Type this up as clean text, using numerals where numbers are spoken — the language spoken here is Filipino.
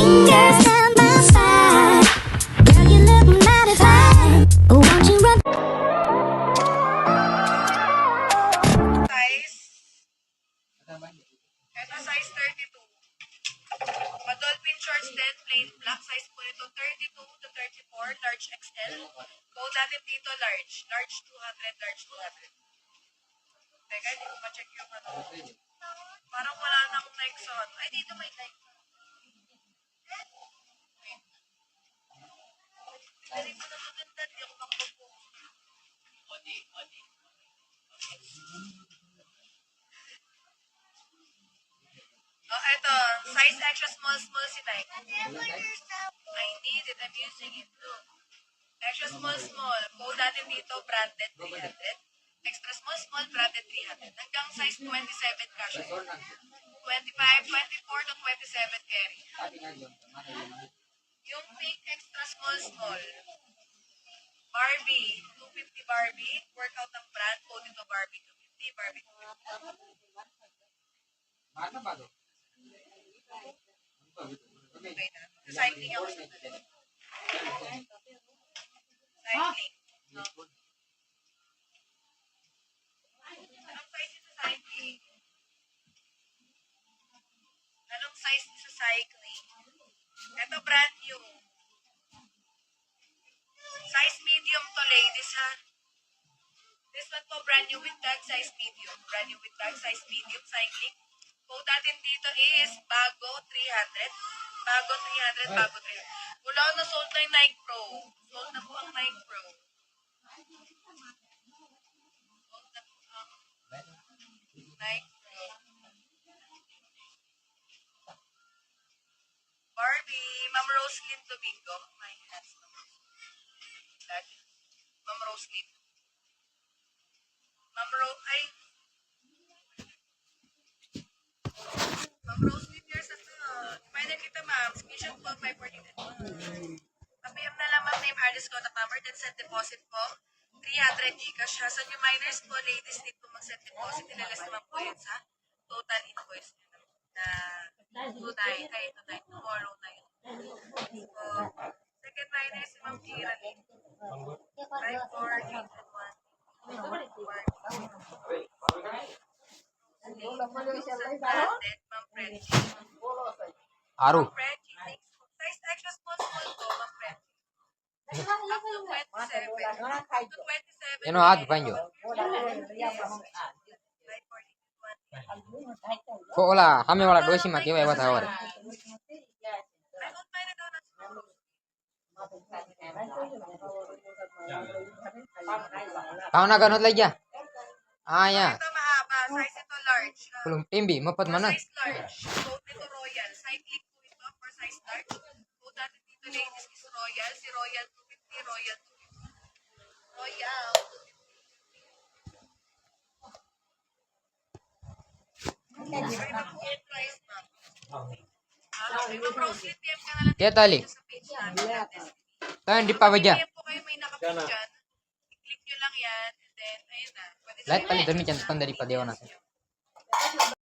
fingers down my spine. Girl, you look mighty fine. Won't you run? Size. Ito size 32. Dolphin shorts din, plain black. Size po ito 32 to 34, large XL. Code natin dito large. Large 200, large 200. Teka, hindi ko ma-check yung ano. Parang wala nang Nike sa ano. Ay, dito may Nike. Hindi ko na maganda. Hindi ako makapag-po. Oh, ito. Size extra small si Nike. I need it. I'm using it too. Extra small. Code natin dito, branded 300. Extra small, branded 300. Hanggang size 27 cash. 25, 24 to 27 carry. Yung pink extra small. Barbie. 250 Barbie. Workout ng brand. Code ito Barbie 250. Barbie 250. Mana ba to? Okay na. Cycling ako sa cycling. Anong size sa cycling? Anong size sa cycling? Ito brand new. Size medium to ladies ha. This one po brand new with tag size medium. Brand new with tag size medium cycling. Code natin dito is bago 300. Bago 300. Wala na sold na yung Nike Pro. Sold na po ang Nike Pro. Sold na po ang Nike Pro. Barbie, Ma'am Roslyn Domingo. My hands. Ma'am Roslyn. Ma'am Roslyn, here's a pwede kita ma'am. Screenshot po 549. Papayam na lang ma'am name, address, contact number, then send deposit po. 300 Gcash ha. So yung minors po, ladies need po mag-send deposit. Nilalas naman po yun sa total invoice nyo na tonight, tomorrow na yun. So, second minor si Ma'am Kira Lee. 548 and 1. Ma'am Frenchie. Aru. Ma'am Frenchie, thanks po. Size extra small po, Ma'am Frenchie. Up to 27. Ano ad panjo? Ko ola hame wala doshi ma kewa bata awar. Kau na ganot lagi ya? Ah ya. Ito mahaba, size ito large. Belum pimbi mapat mana? Size large. Code nito Royal. Cycling po ito for size large. Code natin dito ladies is Royal. Si Royal 250, Royal 250. Royal 250. Ito po yung price ma'am. Ma'am Roslyn, PM ka na lang Kaya tali. sa page namin. Tahan di pa baja. PM po kayo may nakapit dyan. I-click nyo lang yan. And then, ayun na. Pwede Lahat pali dami chance pan dari pa dewa na.